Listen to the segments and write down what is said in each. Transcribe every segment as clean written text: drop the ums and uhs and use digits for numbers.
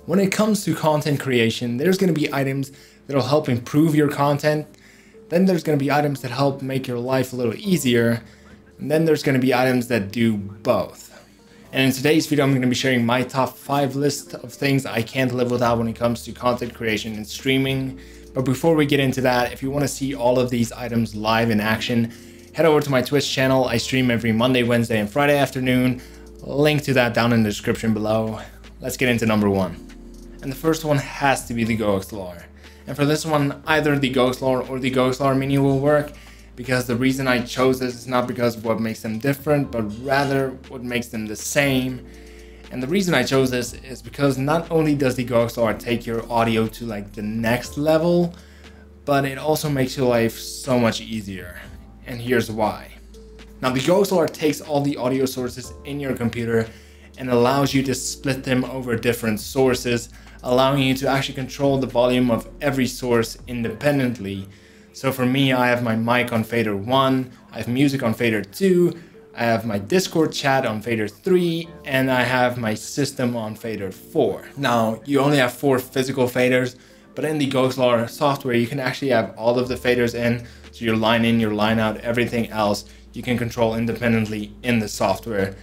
When it comes to content creation, there's going to be items that'll help improve your content. Then there's going to be items that help make your life a little easier. And then there's going to be items that do both. And in today's video, I'm going to be sharing my top 5 list of things I can't live without when it comes to content creation and streaming. But before we get into that, if you want to see all of these items live in action, head over to my Twitch channel. I stream every Monday, Wednesday, and Friday afternoon. Link to that down in the description below. Let's get into number 1. And the first one has to be the GoXLR. And for this one, either the GoXLR or the GoXLR Mini will work, because the reason I chose this is not because of what makes them different, but rather what makes them the same. And the reason I chose this is because not only does the GoXLR take your audio to like the next level, but it also makes your life so much easier. And here's why. Now, the GoXLR takes all the audio sources in your computer and allows you to split them over different sources, allowing you to actually control the volume of every source independently. So for me, I have my mic on fader 1, I have music on fader 2, I have my Discord chat on fader 3, and I have my system on fader 4. Now, you only have 4 physical faders, but in the GoXLR software, you can actually have all of the faders in, so your line in, your line out, everything else, you can control independently in the software.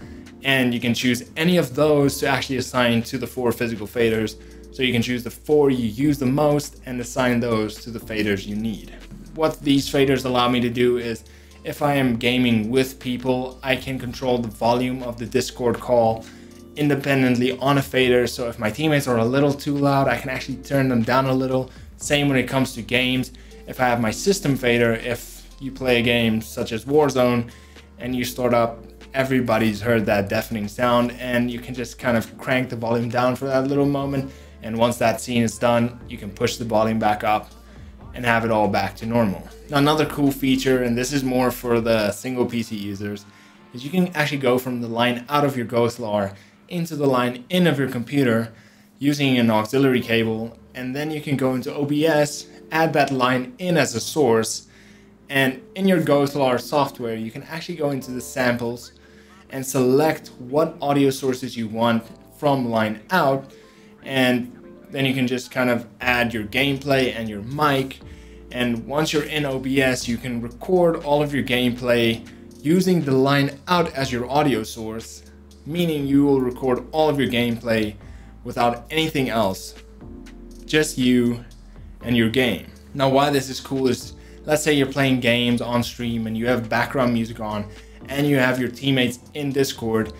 And you can choose any of those to actually assign to the 4 physical faders. So you can choose the 4 you use the most and assign those to the faders you need. What these faders allow me to do is, if I am gaming with people, I can control the volume of the Discord call independently on a fader. So if my teammates are a little too loud, I can actually turn them down a little. Same when it comes to games. If I have my system fader, if you play a game such as Warzone and you start up, everybody's heard that deafening sound, and you can just kind of crank the volume down for that little moment. And once that scene is done, you can push the volume back up and have it all back to normal. Now, another cool feature, and this is more for the single PC users, is you can actually go from the line out of your GoXLR into the line in of your computer using an auxiliary cable, and then you can go into OBS, add that line in as a source, and in your GoXLR software, you can actually go into the samples and select what audio sources you want from line out, and then you can just kind of add your gameplay and your mic. And once you're in OBS, you can record all of your gameplay using the line out as your audio source, meaning you will record all of your gameplay without anything else, just you and your game. Now, why this is cool is, let's say you're playing games on stream and you have background music on and you have your teammates in Discord,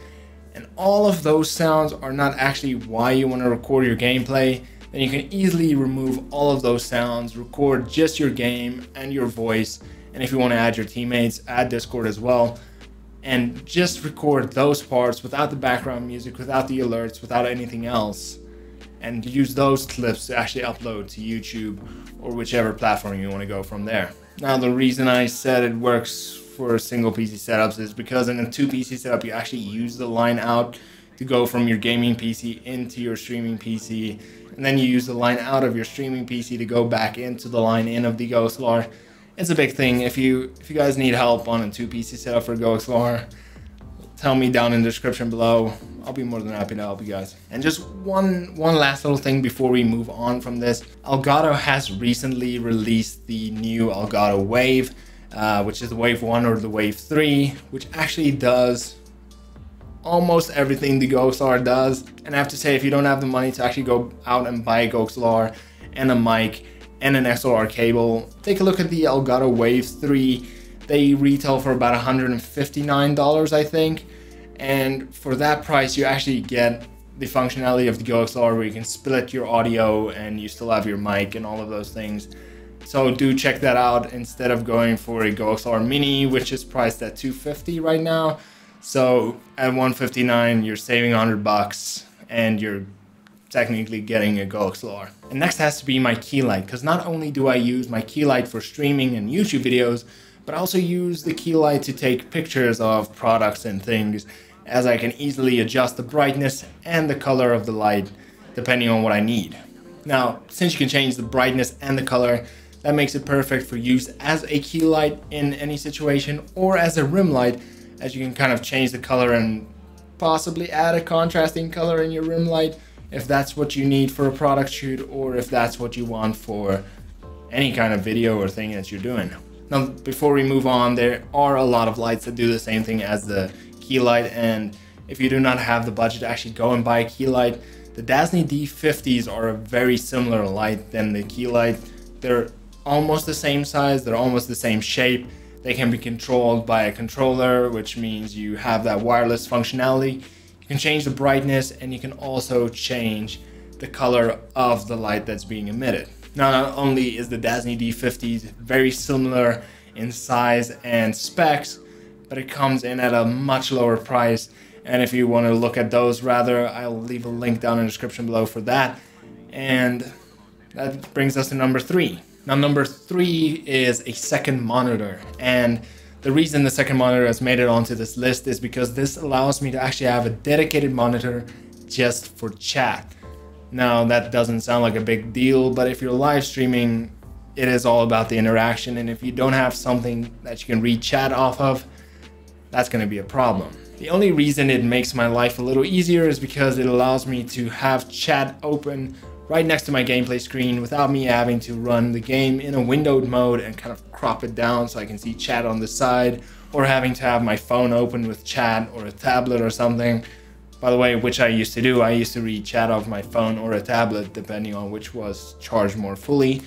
and all of those sounds are not actually why you want to record your gameplay. Then you can easily remove all of those sounds, record just your game and your voice, and if you want to add your teammates, add Discord as well, and just record those parts without the background music, without the alerts, without anything else, and use those clips to actually upload to YouTube or whichever platform you want to go from there. Now, the reason I said it works for single PC setups is because in a 2 PC setup, you actually use the line out to go from your gaming PC into your streaming PC, and then you use the line out of your streaming PC to go back into the line in of the GoXLR. It's a big thing. If you guys need help on a 2 PC setup for GoXLR, tell me down in the description below. I'll be more than happy to help you guys. And just one last little thing before we move on from this. Elgato has recently released the new Elgato Wave, which is the Wave 1 or the Wave 3, which actually does almost everything the GoXLR does. And I have to say, if you don't have the money to actually go out and buy a GoXLR and a mic and an XLR cable, take a look at the Elgato Wave 3. They retail for about $159, I think. And for that price, you actually get the functionality of the GoXLR where you can split your audio and you still have your mic and all of those things. So do check that out instead of going for a GoXLR Mini, which is priced at $250 right now. So at $159, you're saving $100 and you're technically getting a GoXLR. And next has to be my key light, because not only do I use my key light for streaming and YouTube videos, but I also use the key light to take pictures of products and things, as I can easily adjust the brightness and the color of the light depending on what I need. Now, since you can change the brightness and the color, that makes it perfect for use as a key light in any situation, or as a rim light, as you can kind of change the color and possibly add a contrasting color in your rim light if that's what you need for a product shoot or if that's what you want for any kind of video or thing that you're doing. Now, before we move on, there are a lot of lights that do the same thing as the key light, and if you do not have the budget to actually go and buy a key light, the Dasny D50s are a very similar light than the key light. They're almost the same size, they're almost the same shape. They can be controlled by a controller, which means you have that wireless functionality. You can change the brightness, and you can also change the color of the light that's being emitted. Now, not only is the Dasny D50 very similar in size and specs, but it comes in at a much lower price. And if you want to look at those rather, I'll leave a link down in the description below for that. And that brings us to number 3. Now, number 3 is a second monitor. And the reason the second monitor has made it onto this list is because this allows me to actually have a dedicated monitor just for chat. Now, that doesn't sound like a big deal, but if you're live streaming, it is all about the interaction. And if you don't have something that you can read chat off of, that's going to be a problem. The only reason it makes my life a little easier is because it allows me to have chat open right next to my gameplay screen without me having to run the game in a windowed mode and kind of crop it down so I can see chat on the side, or having to have my phone open with chat or a tablet or something. By the way, which I used to do. I used to read chat off my phone or a tablet depending on which was charged more fully.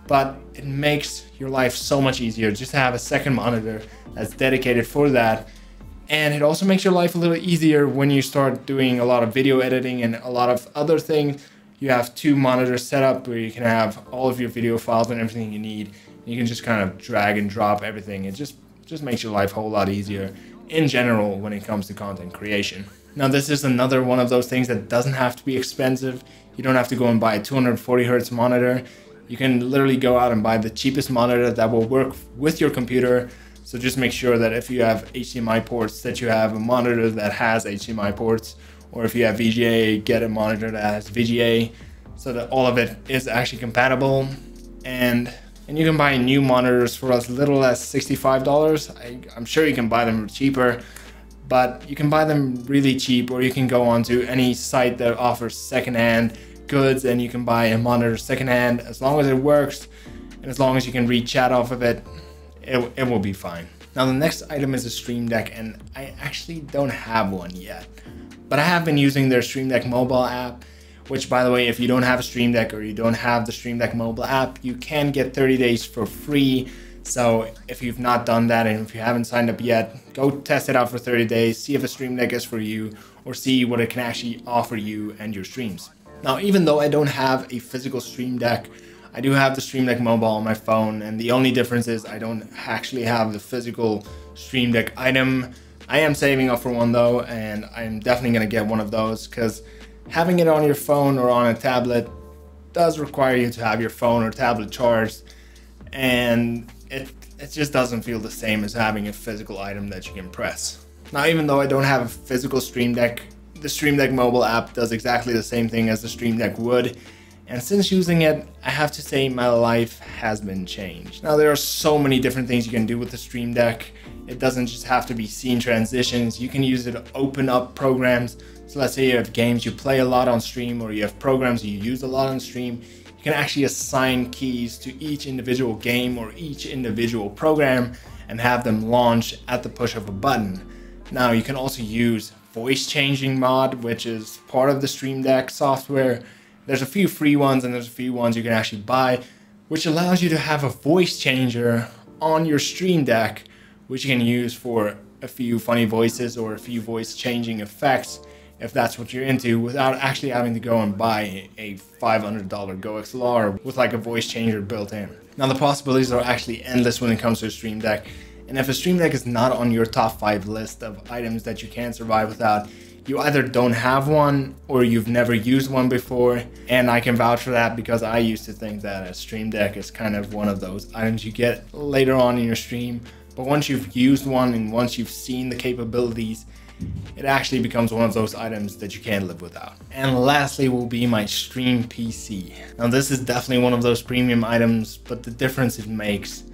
But it makes your life so much easier just to have a second monitor that's dedicated for that. And it also makes your life a little easier when you start doing a lot of video editing and a lot of other things. You have 2 monitors set up where you can have all of your video files and everything you need. You can just kind of drag and drop everything. It just makes your life a whole lot easier in general when it comes to content creation. Now, this is another one of those things that doesn't have to be expensive. You don't have to go and buy a 240 Hz monitor. You can literally go out and buy the cheapest monitor that will work with your computer. So just make sure that if you have HDMI ports, that you have a monitor that has HDMI ports, or if you have VGA, get a monitor that has VGA, so that all of it is actually compatible. And you can buy new monitors for as little as $65. I'm sure you can buy them cheaper, but you can buy them really cheap, or you can go onto any site that offers secondhand goods and you can buy a monitor secondhand. As long as it works and as long as you can read chat off of it, it will be fine. Now, the next item is a Stream Deck, and I actually don't have one yet, but I have been using their Stream Deck mobile app, which, by the way, if you don't have a Stream Deck or you don't have the Stream Deck mobile app, you can get 30 days for free. So if you've not done that and if you haven't signed up yet, go test it out for 30 days, see if a Stream Deck is for you, or see what it can actually offer you and your streams. Now, even though I don't have a physical Stream Deck, I do have the Stream Deck mobile on my phone, and the only difference is I don't actually have the physical Stream Deck item. I am saving up for one though, and I'm definitely going to get one of those, because having it on your phone or on a tablet does require you to have your phone or tablet charged, and it just doesn't feel the same as having a physical item that you can press. Now, even though I don't have a physical Stream Deck, the Stream Deck mobile app does exactly the same thing as the Stream Deck would. And since using it, I have to say my life has been changed. Now, there are so many different things you can do with the Stream Deck. It doesn't just have to be scene transitions. You can use it to open up programs. So let's say you have games you play a lot on stream, or you have programs you use a lot on stream. You can actually assign keys to each individual game or each individual program and have them launch at the push of a button. Now, you can also use voice changing mod, which is part of the Stream Deck software. There's a few free ones and there's a few ones you can actually buy, which allows you to have a voice changer on your Stream Deck, which you can use for a few funny voices or a few voice changing effects, if that's what you're into, without actually having to go and buy a $500 Go XLR with like a voice changer built in. Now, the possibilities are actually endless when it comes to a Stream Deck. And if a Stream Deck is not on your top 5 list of items that you can't survive without, you either don't have one or you've never used one before. And I can vouch for that, because I used to think that a Stream Deck is kind of one of those items you get later on in your stream. But once you've used one and once you've seen the capabilities, it actually becomes one of those items that you can't live without. And lastly will be my Stream PC. Now, this is definitely one of those premium items, but the difference it makes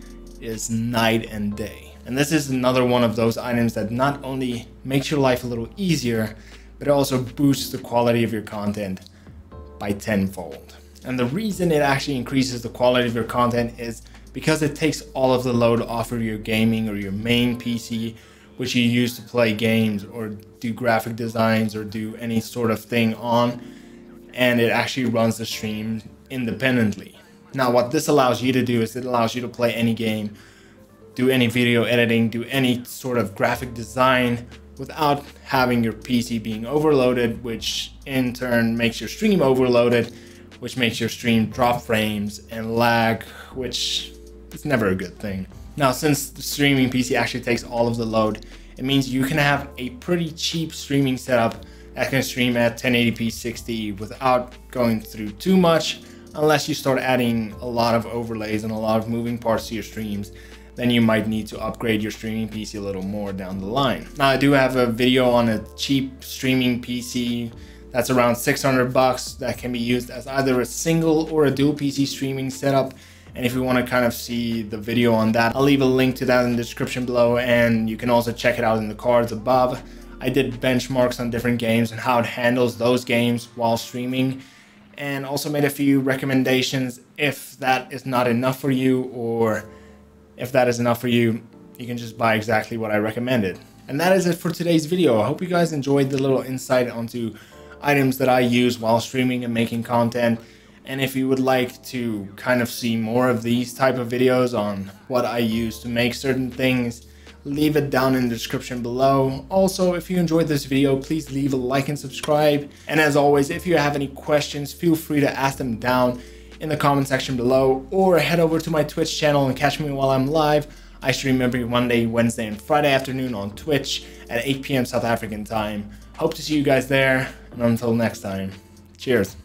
is night and day. And this is another one of those items that not only makes your life a little easier, but it also boosts the quality of your content by tenfold. And the reason it actually increases the quality of your content is because it takes all of the load off of your gaming or your main PC, which you use to play games or do graphic designs or do any sort of thing on, and it actually runs the stream independently. Now what this allows you to do is it allows you to play any game, do any video editing, do any sort of graphic design without having your PC being overloaded, which in turn makes your stream overloaded, which makes your stream drop frames and lag, which is never a good thing. Now, since the streaming PC actually takes all of the load, it means you can have a pretty cheap streaming setup that can stream at 1080p 60 without going through too much, unless you start adding a lot of overlays and a lot of moving parts to your streams. Then you might need to upgrade your streaming PC a little more down the line. Now, I do have a video on a cheap streaming PC that's around 600 bucks that can be used as either a single or a dual PC streaming setup. And if you want to kind of see the video on that, I'll leave a link to that in the description below, and you can also check it out in the cards above. I did benchmarks on different games and how it handles those games while streaming, and also made a few recommendations if that is not enough for you, or if that is enough for you, you can just buy exactly what I recommended. And that is it for today's video. I hope you guys enjoyed the little insight onto items that I use while streaming and making content. And if you would like to kind of see more of these type of videos on what I use to make certain things, leave it down in the description below. Also, if you enjoyed this video, please leave a like and subscribe. And as always, if you have any questions, feel free to ask them down in the comment section below, or head over to my Twitch channel and catch me while I'm live. I stream every Monday, Wednesday, and Friday afternoon on Twitch at 8 p.m. South African time. Hope to see you guys there, and until next time, cheers.